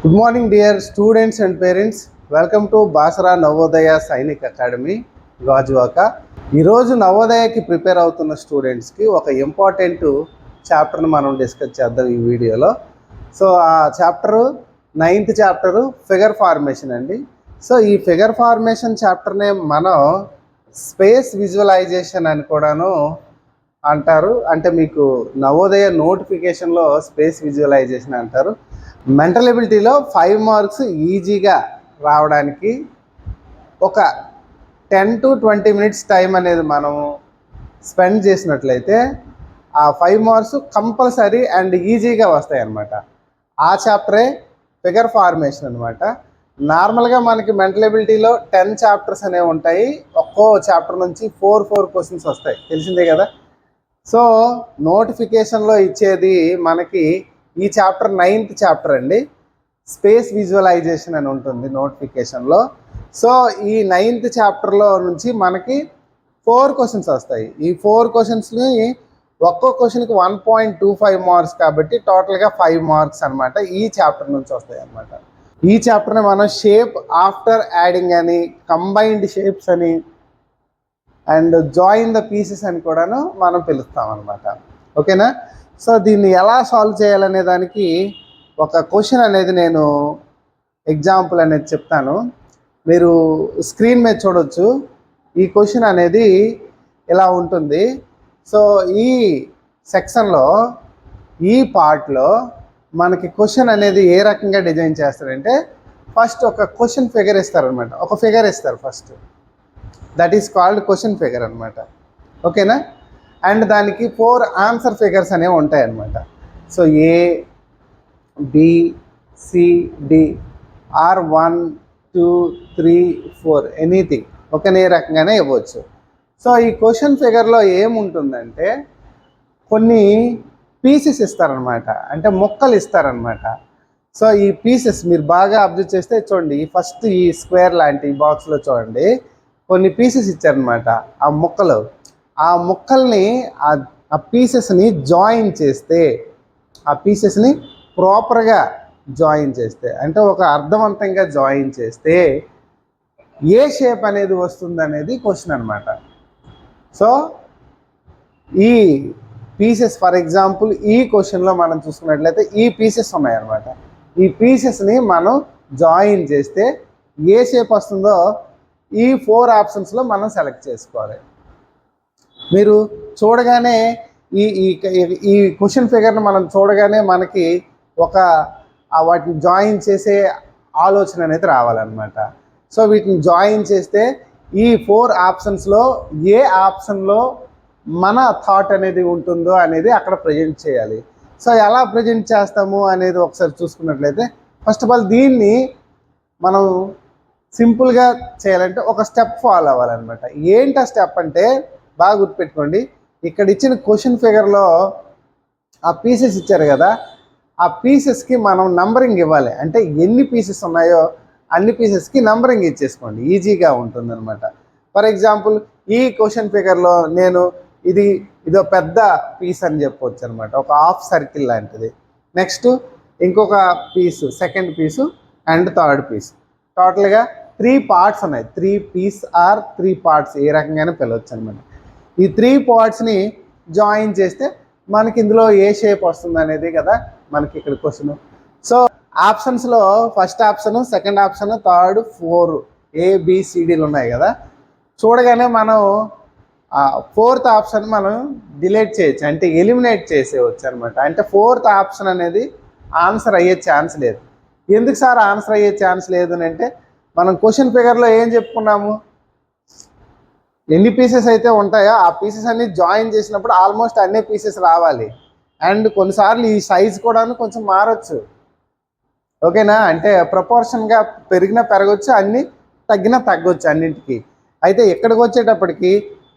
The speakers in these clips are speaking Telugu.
Good morning dear students and parents. Welcome to Basara Navodaya Sainik academy Gajuwaka. ఈరోజు నవోదయకి ప్రిపేర్ అవుతున్న స్టూడెంట్స్కి ఒక ఇంపార్టెంట్ చాప్టర్ని మనం డిస్కస్ చేద్దాం ఈ వీడియోలో. సో ఆ chapter 9th chapter figure formation అండి. సో ఈ ఫిగర్ ఫార్మేషన్ చాప్టర్నే మనం స్పేస్ విజువలైజేషన్ అని కూడాను అంటారు. అంటే మీకు నవోదయ నోటిఫికేషన్లో స్పేస్ విజువలైజేషన్ అంటారు. మెంటల్ ఎబిలిటీలో 5 మార్క్స్ ఈజీగా రావడానికి ఒక 10 to 20 మినిట్స్ టైం అనేది మనము స్పెండ్ చేసినట్లయితే ఆ 5 మార్క్స్ కంపల్సరీ అండ్ ఈజీగా వస్తాయి అన్నమాట. ఆ చాప్టరే ఫిగర్ ఫార్మేషన్ అనమాట. నార్మల్గా మనకి మెంటల్ ఎబిలిటీలో 10 చాప్టర్స్ అనేవి ఉంటాయి. ఒక్కో చాప్టర్ నుంచి 4 క్వశ్చన్స్ వస్తాయి, తెలిసిందే కదా. సో నోటిఫికేషన్లో ఇచ్చేది మనకి ఈ చాప్టర్ 9th చాప్టర్ అండి, స్పేస్ విజువలైజేషన్ అని ఉంటుంది నోటిఫికేషన్లో. సో ఈ 9th చాప్టర్లో నుంచి మనకి 4 క్వశ్చన్స్ వస్తాయి. ఈ 4 క్వశ్చన్స్ని ఒక్కో క్వశ్చన్కి 1.25 మార్క్స్ కాబట్టి టోటల్గా 5 మార్క్స్ అనమాట ఈ చాప్టర్ నుంచి వస్తాయి అనమాట. ఈ చాప్టర్ని మనం షేప్ ఆఫ్టర్ యాడింగ్ అని, కంబైన్డ్ షేప్స్ అని అండ్ జాయిన్ ద పీసెస్ అని కూడాను మనం పిలుస్తాం అనమాట. ఓకేనా. సో దీన్ని ఎలా సాల్వ్ చేయాలనే దానికి ఒక క్వశ్చన్ అనేది నేను ఎగ్జాంపుల్ అనేది చెప్తాను, మీరు స్క్రీన్ మీద చూడొచ్చు. ఈ క్వశ్చన్ అనేది ఇలా ఉంటుంది. సో ఈ సెక్షన్లో, ఈ పార్ట్లో మనకి క్వశ్చన్ అనేది ఏ రకంగా డిజైన్ చేస్తారంటే, ఫస్ట్ ఒక క్వశ్చన్ ఫిగర్ ఇస్తారనమాట. ఒక ఫిగర్ ఇస్తారు first, that is called question figure అనమాట. ఓకేనా. అండ్ దానికి 4 ఆన్సర్ ఫిగర్స్ అనేవి ఉంటాయి అన్నమాట. So A, B, C, D or 1, 2, 3, 4 anything ఒకే రకంగానే ఇవ్వచ్చు. సో ఈ క్వశ్చన్ ఫిగర్లో ఏముంటుందంటే కొన్ని పీసెస్ ఇస్తారనమాట, అంటే ముక్కలు ఇస్తారనమాట. సో ఈ పీసెస్ మీరు బాగా అబ్జర్వ్ చేస్తే చూడండి, ఫస్ట్ ఈ స్క్వేర్ లాంటి బాక్స్లో చూడండి కొన్ని పీసెస్ ఇచ్చారనమాట. ఆ ముక్కల్ని ఆ పీసెస్ని జాయిన్ చేస్తే, ఆ పీసెస్ని ప్రాపర్గా జాయిన్ చేస్తే, అంటే ఒక అర్థవంతంగా జాయిన్ చేస్తే ఏ షేప్ అనేది వస్తుంది అనేది క్వశ్చన్ అనమాట. సో ఈ పీసెస్, ఫర్ ఎగ్జాంపుల్ ఈ క్వశ్చన్లో మనం చూసుకున్నట్లయితే ఈ పీసెస్ ఉన్నాయన్నమాట. ఈ పీసెస్ని మనం జాయిన్ చేస్తే ఏ షేప్ వస్తుందో ఈ 4 ఆప్షన్స్లో మనం సెలెక్ట్ చేసుకోవాలి. మీరు చూడగానే ఈ ఈ క్వశ్చన్ ఫిగర్ని మనం చూడగానే మనకి ఒక వాటిని జాయిన్ చేసే ఆలోచన అనేది రావాలన్నమాట. సో వీటిని జాయిన్ చేస్తే ఈ 4 ఆప్షన్స్లో ఏ ఆప్షన్లో మన థాట్ అనేది ఉంటుందో అనేది అక్కడ ప్రజెంట్ చేయాలి. సో ఎలా ప్రజెంట్ చేస్తాము అనేది ఒకసారి చూసుకున్నట్లయితే, ఫస్ట్ ఆఫ్ ఆల్ దీన్ని మనం సింపుల్గా చేయాలంటే ఒక స్టెప్ ఫాలో అవ్వాలన్నమాట. ఏంటి ఆ స్టెప్ అంటే బాగా గుర్తుపెట్టుకోండి. ఇక్కడ ఇచ్చిన క్వశ్చన్ ఫిగర్లో ఆ పీసెస్ ఇచ్చారు కదా, ఆ పీసెస్కి మనం నంబరింగ్ ఇవ్వాలి. అంటే ఎన్ని పీసెస్ ఉన్నాయో అన్ని పీసెస్కి నంబరింగ్ ఇచ్చేసుకోండి, ఈజీగా ఉంటుందన్నమాట. ఫర్ ఎగ్జాంపుల్ ఈ క్వశ్చన్ ఫిగర్లో నేను ఇదో పెద్ద పీస్ అని చెప్పవచ్చు అనమాట, ఒక హాఫ్ సర్కిల్ లాంటిది. నెక్స్ట్ ఇంకొక piece, second piece and third piece. టోటల్గా 3 పార్ట్స్ ఉన్నాయి. 3 పీస్ ఆర్ 3 పార్ట్స్ ఏ రకంగానే పిలవచ్చు అనమాట. ఈ 3 పార్ట్స్ని జాయిన్ చేస్తే మనకి ఇందులో ఏ షేప్ వస్తుంది అనేది కదా మనకి ఇక్కడ క్వశ్చన్. సో ఆప్షన్స్లో first option, second option, third, 4 ABCDలు ఉన్నాయి కదా. చూడగానే మనం 4th ఆప్షన్ మనం డిలీట్ చేయొచ్చు, అంటే ఎలిమినేట్ చేసేయచ్చు అనమాట. అంటే 4th ఆప్షన్ అనేది ఆన్సర్ అయ్యే ఛాన్స్ లేదు. ఎందుకు సార్ ఆన్సర్ అయ్యే ఛాన్స్ లేదు అని అంటే, మనం క్వశ్చన్ ఫిగర్లో ఏం చెప్పుకున్నాము, ఎన్ని పీసెస్ అయితే ఉంటాయో ఆ పీసెస్ అన్ని జాయిన్ చేసినప్పుడు ఆల్మోస్ట్ అన్ని పీసెస్ రావాలి. అండ్ కొన్నిసార్లు ఈ సైజ్ కూడా కొంచెం మారచ్చు. ఓకేనా. అంటే ప్రపోర్షన్గా పెరిగినా పెరగచ్చు, అన్ని తగ్గినా తగ్గొచ్చు అన్నింటికి. అయితే ఇక్కడికి వచ్చేటప్పటికి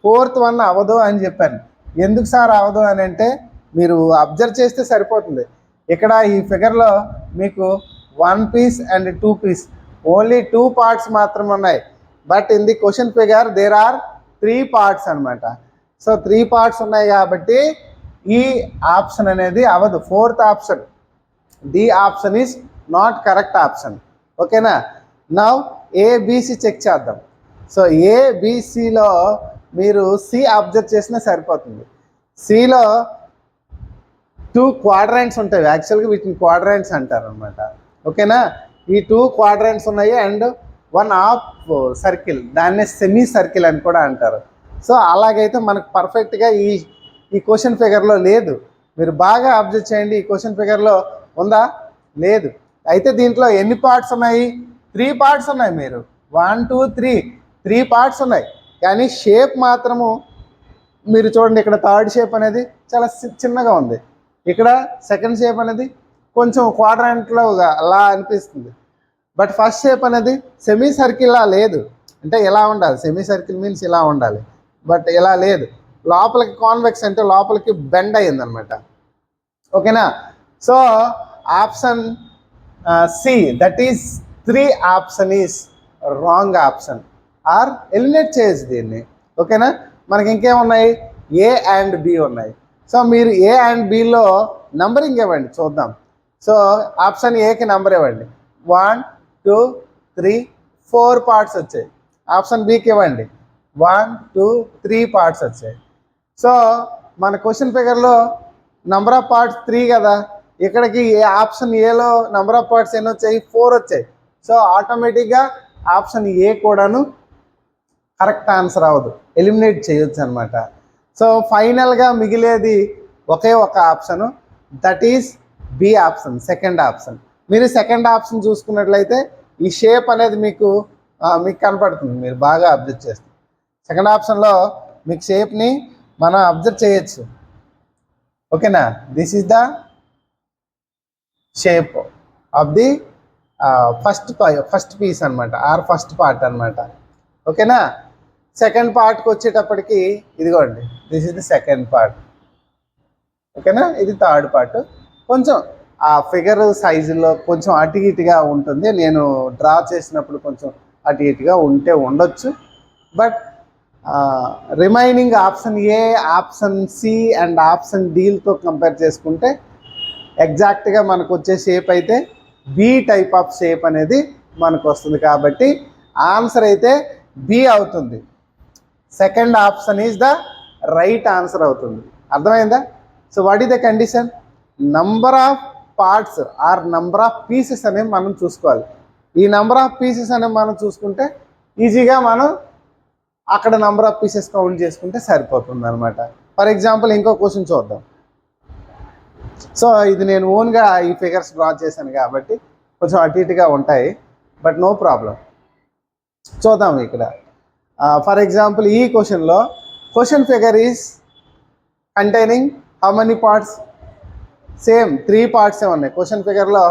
4th వన్ అవ్వదు అని చెప్పాను. ఎందుకు సార్ అవ్వదు అని అంటే, మీరు అబ్జర్వ్ చేస్తే సరిపోతుంది. ఇక్కడ ఈ ఫిగర్లో మీకు 1 piece and 2 piece, only 2 parts మాత్రమే ఉన్నాయి. But in the question figure there are 3 parts అనమాట. సో 3 పార్ట్స్ ఉన్నాయి కాబట్టి ఈ ఆప్షన్ అనేది అవ్వదు. 4th option, D option is not correct option. ఓకేనా? నవ్ ఏబిసి చెక్ చేద్దాం. సో ఏబిసిలో మీరు సి అబ్జర్వ్ చేసినా సరిపోతుంది. సిలో 2 క్వాడ్రాంట్స్ ఉంటాయి. యాక్చువల్గా వీటిని క్వాడ్రాంట్స్ అంటారు అనమాట. ఓకేనా? ఈ 2 క్వాడ్రాంట్స్ ఉన్నాయి అండ్ 1 హాఫ్ సర్కిల్, దాన్నే సెమీ సర్కిల్ అని కూడా అంటారు. సో అలాగైతే మనకు పర్ఫెక్ట్గా ఈ క్వశ్చన్ ఫిగర్లో లేదు. మీరు బాగా అబ్జర్వ్ చేయండి. ఈ క్వశ్చన్ ఫిగర్లో ఉందా? లేదు. అయితే దీంట్లో ఎన్ని పార్ట్స్ ఉన్నాయి? 3 పార్ట్స్ ఉన్నాయి. మీరు 1 2 3 పార్ట్స్ ఉన్నాయి. కానీ షేప్ మాత్రము మీరు చూడండి, ఇక్కడ థర్డ్ షేప్ అనేది చాలా చిన్నగా ఉంది. ఇక్కడ సెకండ్ షేప్ అనేది కొంచెం క్వాడ్రాంట్లో అలా అనిపిస్తుంది. బట్ ఫస్ట్ షేప్ అనేది సెమీ సర్కిల్లా లేదు. అంటే ఎలా ఉండాలి? సెమీ సర్కిల్ మీన్స్ ఇలా ఉండాలి. బట్ ఇలా లేదు. లోపలికి కాన్వెక్స్ అంటే లోపలికి బెండ్ అయ్యిందనమాట. ఓకేనా? So option C, that is 3 option is wrong option. Or eliminate చేయొచ్చు దీన్ని. ఓకేనా? మనకి ఇంకేమున్నాయి? ఏ అండ్ బి ఉన్నాయి. సో మీరు ఏ అండ్ బిలో నంబరింగ్ ఇవ్వండి, చూద్దాం. సో ఆప్షన్ ఏకి నెంబర్ ఇవ్వండి. 1 2 3 4 పార్ట్స్ వచ్చాయి. ఆప్షన్ బికి ఇవ్వండి. 1 2 3 పార్ట్స్ వచ్చాయి. సో మన క్వశ్చన్ ఫిగర్లో నెంబర్ ఆఫ్ పార్ట్స్ 3 కదా. ఇక్కడికి ఆప్షన్ ఏలో నెంబర్ ఆఫ్ పార్ట్స్ ఎన్ని వచ్చాయి? 4 వచ్చాయి. సో ఆటోమేటిక్గా ఆప్షన్ ఏ కూడాను కరెక్ట్ ఆన్సర్ అవ్వదు, ఎలిమినేట్ చేయొచ్చు అనమాట. సో ఫైనల్గా మిగిలేది ఒకే ఒక option, that is B option, second option. మీరు సెకండ్ ఆప్షన్ చూసుకున్నట్లయితే ఈ షేప్ అనేది మీకు కనపడుతుంది. మీరు బాగా అబ్జర్వ్ చేస్తే సెకండ్ ఆప్షన్లో మీకు షేప్ని మనం అబ్జర్వ్ చేయొచ్చు. ఓకేనా? This is the shape of the first piece అనమాట, ఆర్ ఫస్ట్ పార్ట్ అనమాట. ఓకేనా? సెకండ్ పార్ట్కి వచ్చేటప్పటికి ఇదిగోండి, this is the second part. ఓకేనా? ఇది థర్డ్ పార్ట్. కొంచెం ఆ ఫిగర్ సైజులో కొంచెం అటు ఇటుగా ఉంటుంది. నేను డ్రా చేసినప్పుడు కొంచెం అటు ఇటుగా ఉండొచ్చు. But remaining option A, option C and option డీలతో కంపేర్ చేసుకుంటే ఎగ్జాక్ట్గా మనకు వచ్చే షేప్ అయితే బి టైప్ ఆఫ్ షేప్ అనేది మనకు వస్తుంది. కాబట్టి ఆన్సర్ అయితే బి అవుతుంది. Second option is the right answer అవుతుంది. అర్థమైందా? So what is the condition? Number of parts or number of pieces అనేవి మనం చూసుకోవాలి. ఈ నంబర్ ఆఫ్ పీసెస్ అనేవి మనం చూసుకుంటే ఈజీగా మనం అక్కడ నంబర్ ఆఫ్ పీసెస్ కౌంట్ చేసుకుంటే సరిపోతుంది అనమాట. ఫర్ ఎగ్జాంపుల్ ఇంకో క్వశ్చన్ చూద్దాం. సో ఇది నేను ఓన్గా ఈ ఫిగర్స్ డ్రా చేశాను కాబట్టి కొంచెం అటు ఇటుగా ఉంటాయి. But no problem. చూద్దాం ఇక్కడ. ఫర్ ఎగ్జాంపుల్ ఈ క్వశ్చన్లో question figure is containing how many parts? Same 3 పార్ట్సే ఉన్నాయి. క్వశ్చన్ ఫిగర్లో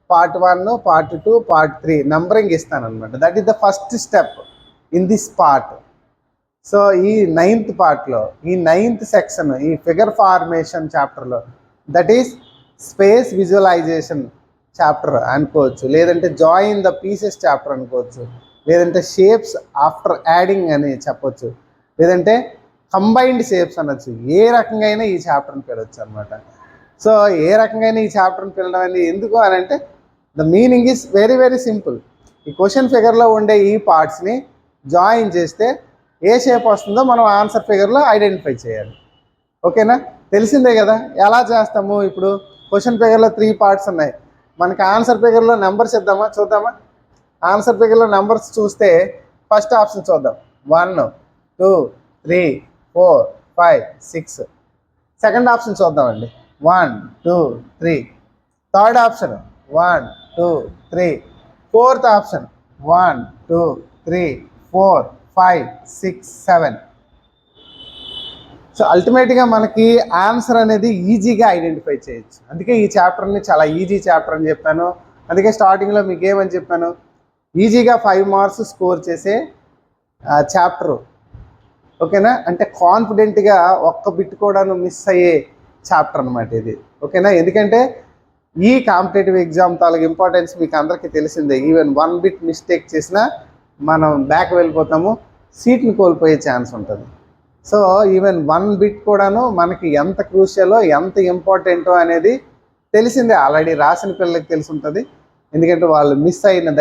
పార్ట్ 1, పార్ట్ 2, పార్ట్ 3 నంబరింగ్ ఇస్తాను అనమాట. That is the first step in this part. So ఈ 9th పార్ట్లో, ఈ 9th సెక్షన్, ఈ ఫిగర్ ఫార్మేషన్ చాప్టర్లో, that is space visualisation chapter అనుకోవచ్చు, లేదంటే జాయిన్ ద పీసెస్ చాప్టర్ అనుకోవచ్చు, లేదంటే షేప్స్ ఆఫ్టర్ యాడింగ్ అని చెప్పొచ్చు, లేదంటే కంబైన్డ్ షేప్స్ అనొచ్చు. ఏ రకంగా అయినా ఈ చాప్టర్ని పిలవచ్చు అనమాట. సో ఏ రకంగా ఈ చాప్టర్ని పిలవడం అనేది ఎందుకు అని అంటే the meaning is very very simple. ఈ క్వశ్చన్ ఫిగర్లో ఉండే ఈ పార్ట్స్ని జాయిన్ చేస్తే ఏ షేప్ వస్తుందో మనం ఆన్సర్ ఫిగర్లో ఐడెంటిఫై చేయాలి. ఓకేనా? తెలిసిందే కదా ఎలా చేస్తాము. ఇప్పుడు క్వశ్చన్ ఫిగర్లో 3 పార్ట్స్ ఉన్నాయి. మనకి ఆన్సర్ ఫిగర్లో నెంబర్స్ ఇద్దామా? చూద్దామా? ఆన్సర్ ఫిగర్లో నెంబర్స్ చూస్తే ఫస్ట్ ఆప్షన్ చూద్దాం. 1 2 3 4 5 6. సెకండ్ ఆప్షన్ చూద్దామండి. 1 2 3. Third option 1 2 3. Fourth option 1 2 3 4 5 6 7. So అల్టిమేట్గా మనకి ఆన్సర్ అనేది ఈజీగా ఐడెంటిఫై చేయొచ్చు. అందుకే ఈ చాప్టర్ని చాలా ఈజీ చాప్టర్ అని చెప్పాను. అందుకే స్టార్టింగ్లో మీకు ఏమని చెప్పాను? ఈజీగా 5 మార్క్స్ స్కోర్ చేసే చాప్టరు. ఓకేనా? అంటే కాన్ఫిడెంట్గా ఒక్క బిట్ కూడా మిస్ అయ్యే చాప్టర్ అనమాట ఇది. ఓకేనా? ఎందుకంటే ఈ కాంపిటేటివ్ ఎగ్జామ్ తాలూకు ఇంపార్టెన్స్ మీకు అందరికీ తెలిసిందే. ఈవెన్ 1 బిట్ మిస్టేక్ చేసినా మనం బ్యాక్ వెళ్ళిపోతాము, సీట్ని కోల్పోయే ఛాన్స్ ఉంటుంది. సో ఈవెన్ 1 బిట్ కూడాను మనకి ఎంత క్రూషియలో, ఎంత ఇంపార్టెంటో అనేది తెలిసిందే. ఆల్రెడీ రాసిన పిల్లలకి తెలిసి ఉంటుంది, ఎందుకంటే వాళ్ళు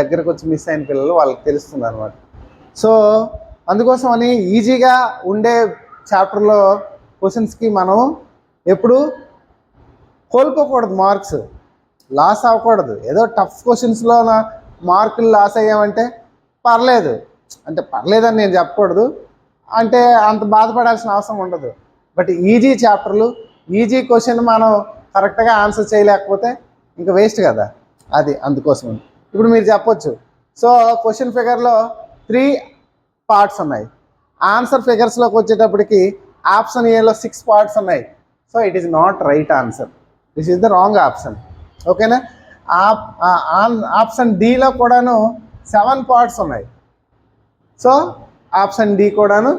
దగ్గరకు వచ్చి మిస్ అయిన పిల్లలు వాళ్ళకి తెలుస్తుంది అనమాట. సో అందుకోసం అని ఈజీగా ఉండే చాప్టర్లో క్వశ్చన్స్కి మనం ఎప్పుడు కోల్పోకూడదు, మార్క్స్ లాస్ అవ్వకూడదు. ఏదో టఫ్ క్వశ్చన్స్లో మార్కులు లాస్ అయ్యామంటే పర్లేదు, అంటే పర్లేదని నేను చెప్పకూడదు, అంటే అంత బాధపడాల్సిన అవసరం ఉండదు. బట్ ఈజీ చాప్టర్లు, ఈజీ క్వశ్చన్ మనం కరెక్ట్గా ఆన్సర్ చేయలేకపోతే ఇంకా వేస్ట్ కదా, అది అందుకోసం. ఇప్పుడు మీరు చెప్పొచ్చు, సో క్వశ్చన్ ఫిగర్లో 3 పార్ట్స్ ఉన్నాయి, ఆన్సర్ ఫిగర్స్లోకి వచ్చేటప్పటికి ఆప్షన్ ఏలో 6 పార్ట్స్ ఉన్నాయి. So it is not right answer, this is the wrong option. ఓకేనా? ఆప్షన్ డీలో కూడాను 7 పార్ట్స్ ఉన్నాయి. సో ఆప్షన్ డి కూడాను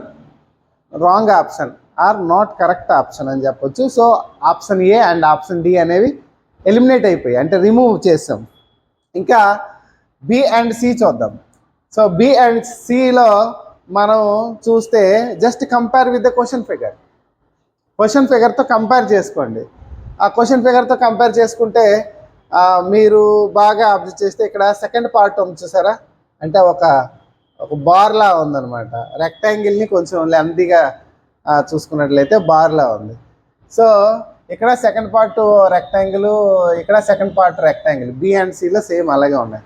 wrong option or not correct option అని చెప్పొచ్చు. సో option A and option D అనేవి ఎలిమినేట్ అయిపోయాయి, అంటే రిమూవ్ చేసాం. ఇంకా బి అండ్ సి చూద్దాం. సో బి అండ్ సిలో మనం చూస్తే just compare with the question ఫిగర్తో కంపేర్ చేసుకోండి. ఆ క్వశ్చన్ ఫిగర్తో కంపేర్ చేసుకుంటే మీరు బాగా అబ్జర్వ్ చేస్తే ఇక్కడ సెకండ్ పార్ట్ ఉంది చూసారా, అంటే ఒక బార్లా ఉందన్నమాట. రెక్టాంగిల్ని కొంచెం లెంతీగా చూసుకున్నట్లయితే బార్లా ఉంది. సో ఇక్కడ సెకండ్ పార్ట్ రెక్టాంగిల్, ఇక్కడ second part rectangle. B and సిలో సేమ్ అలాగే ఉన్నాయి.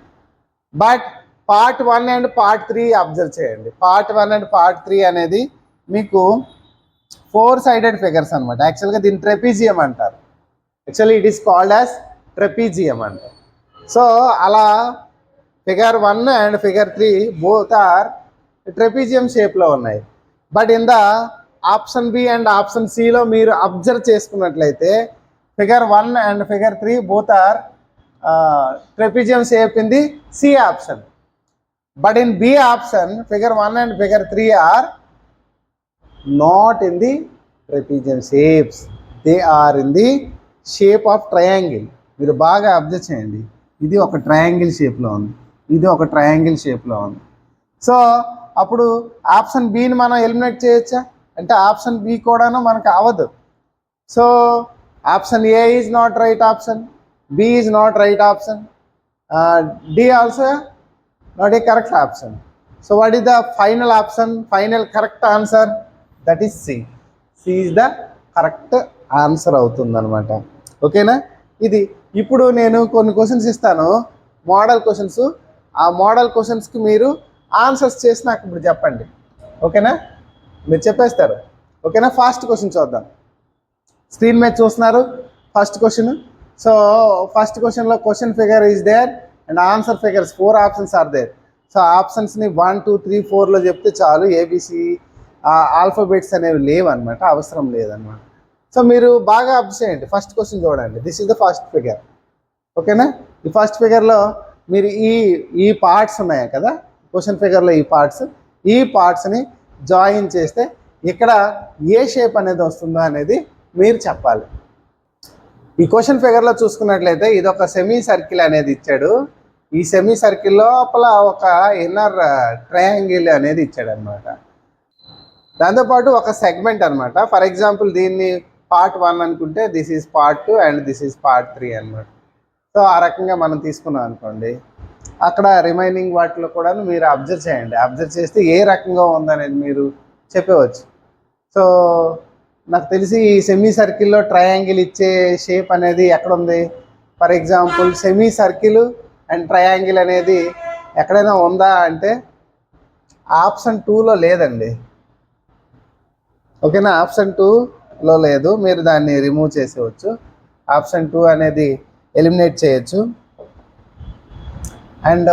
But part 1 and part 3 observe చేయండి. పార్ట్ 1 అండ్ పార్ట్ 3 అనేది మీకు 4 సైడెడ్ ఫిగర్స్ అనమాట. యాక్చువల్గా దీన్ని ట్రెపీజియం అంటారు. Actually it is called as trapezium అంటారు. సో అలా figure 1 and figure 3 both are trapezium షేప్లో ఉన్నాయి. But in the option B and option సిలో మీరు అబ్జర్వ్ చేసుకున్నట్లయితే figure 1 and figure 3 both are trapezium shape in the C option. But in B option, figure 1 and figure 3 are not in the trapezium shapes. They are in the shape of triangle. మీరు బాగా అబ్జర్వ్ చేయండి, ఇది ఒక ట్రయాంగిల్ షేప్లో ఉంది, ఇది ఒక ట్రయాంగిల్ షేప్లో ఉంది. సో అప్పుడు ఆప్షన్ బిని మనం ఎలిమినేట్ చేయొచ్చా అంటే ఆప్షన్ బి కూడాను మనకు అవ్వదు. So option A is not right option, B is not right option, D also not a correct option. So what is the final option, final correct answer? That is C. C is the correct answer అవుతుందన్నమాట. ఓకేనా? ఇది ఇప్పుడు నేను కొన్ని క్వశ్చన్స్ ఇస్తాను, మోడల్ క్వశ్చన్స్. ఆ మోడల్ క్వశ్చన్స్కి మీరు ఆన్సర్స్ చేసి నాకు ఇప్పుడు చెప్పండి. ఓకేనా? మీరు చెప్పేస్తారు. ఓకేనా? ఫస్ట్ క్వశ్చన్ చూద్దాం. స్క్రీన్ మీద చూస్తున్నారు ఫస్ట్ క్వశ్చన్. సో ఫస్ట్ క్వశ్చన్లో question figure is there and answer figures 4 options are there. So ఆప్షన్స్ని 1, 2, 3, 4లో చెప్తే చాలు, ఏబిసి ఆల్ఫాబెట్స్ అనేవి లేవన్నమాట, అవసరం లేదన్నమాట. సో మీరు బాగా అబ్జర్వ్ చేయండి, ఫస్ట్ క్వశ్చన్ చూడండి. This is the first figure. ఓకేనా? ఈ ఫస్ట్ ఫిగర్లో మీరు ఈ పార్ట్స్ ఉన్నాయి కదా, క్వశ్చన్ ఫిగర్లో ఈ పార్ట్స్ని జాయిన్ చేస్తే ఇక్కడ ఏ షేప్ అనేది వస్తుందో అనేది మీరు చెప్పాలి. ఈ క్వశ్చన్ ఫిగర్లో చూసుకున్నట్లయితే ఇది ఒక సెమీ సర్కిల్ అనేది ఇచ్చాడు. ఈ సెమీ సర్కిల్ లోపల ఒక ఇన్నర్ ట్రయాంగిల్ అనేది ఇచ్చాడు అనమాట. దాంతోపాటు ఒక సెగ్మెంట్ అనమాట. ఫర్ ఎగ్జాంపుల్ దీన్ని పార్ట్ 1 అనుకుంటే this is part 2 and this is part 3 అనమాట. సో ఆ రకంగా మనం తీసుకున్నాం అనుకోండి, అక్కడ రిమైనింగ్ వాటిలో కూడా మీరు అబ్జర్వ్ చేయండి. అబ్జర్వ్ చేస్తే ఏ రకంగా ఉందనేది మీరు చెప్పవచ్చు. సో నాకు తెలిసి ఈ సెమీ సర్కిల్లో ట్రయాంగిల్ ఇచ్చే షేప్ అనేది ఎక్కడ ఉంది? For example semi circle and triangle అనేది ఎక్కడైనా ఉందా అంటే ఆప్షన్ 2లో లేదండి. ఓకేనా? ఆప్షన్ 2లో లేదు, మీరు దాన్ని రిమూవ్ చేసేవచ్చు. ఆప్షన్ 2 అనేది ఎలిమినేట్ చేయొచ్చు. అండ్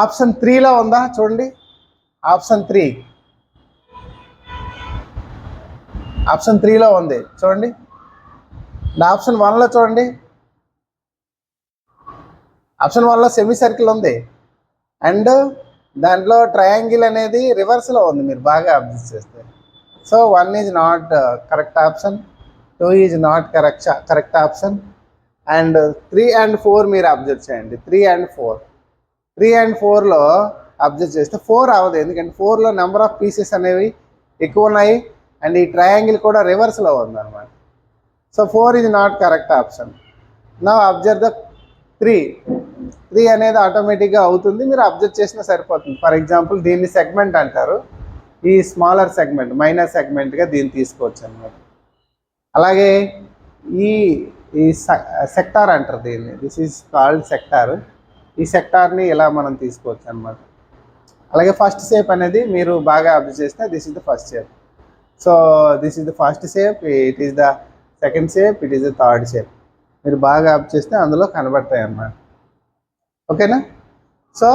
ఆప్షన్ 3లో ఉందా చూడండి. ఆప్షన్ 3లో ఉంది చూడండి. ఆప్షన్ 1లో చూడండి. ఆప్షన్ 1లో సెమీ సర్కిల్ ఉంది అండ్ దాంట్లో ట్రయాంగిల్ అనేది రివర్స్లో ఉంది, మీరు బాగా అబ్జర్వ్ చేస్తే. So 1 is not correct option, 2 is not correct option and 3 and 4 మీరు అబ్జర్వ్ చేయండి. 3 and 4లో అబ్జర్వ్ చేస్తే 4 అవ్వదు, ఎందుకంటే 4లో నెంబర్ ఆఫ్ పీసెస్ అనేవి ఎక్కువ ఉన్నాయి అండ్ ఈ ట్రయాంగిల్ కూడా రివర్స్లో ఉందన్నమాట. So 4 is not correct option. నా అబ్జర్వ్ ద 3 అనేది ఆటోమేటిక్గా అవుతుంది, మీరు అబ్జర్వ్ చేసినా సరిపోతుంది. ఫర్ ఎగ్జాంపుల్ దీన్ని సెగ్మెంట్ అంటారు, ఈ స్మాలర్ సెగ్మెంట్ మైనర్ సెగ్మెంట్గా దీన్ని తీసుకోవచ్చు అన్నమాట. అలాగే ఈ ఈ సెక్టార్ అంటారు దీన్ని, దిస్ ఈజ్ కాల్డ్ సెక్టార్. ఈ సెక్టార్ని ఇలా మనం తీసుకోవచ్చు అనమాట. అలాగే ఫస్ట్ షేప్ అనేది మీరు బాగా అబ్జర్వ్ చేస్తే this is the first shape. So this is the first shape, it is the second shape, it is the third shape. మీరు బాగా అబ్జర్వ్ చేస్తే అందులో కనబడతాయి అన్నమాట. ఓకేనా? So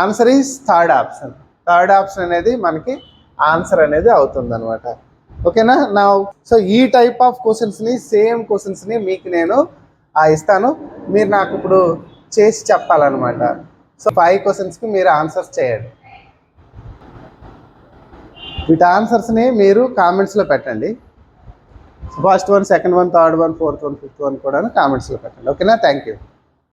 answer is third option. Third option అనేది మనకి ఆన్సర్ అనేది అవుతుంది అనమాట. ఓకేనా? నా సో ఈ టైప్ ఆఫ్ క్వశ్చన్స్ని, సేమ్ క్వశ్చన్స్ని మీకు నేను ఇస్తాను, మీరు నాకు ఇప్పుడు చేసి చెప్పాలన్నమాట. సో 5 క్వశ్చన్స్కి మీరు ఆన్సర్స్ చేయండి. వీటి ఆన్సర్స్ని మీరు కామెంట్స్లో పెట్టండి. First one, second one, third one, fourth one, fifth one కూడా కామెంట్స్లో పెట్టండి. ఓకేనా? Thank you.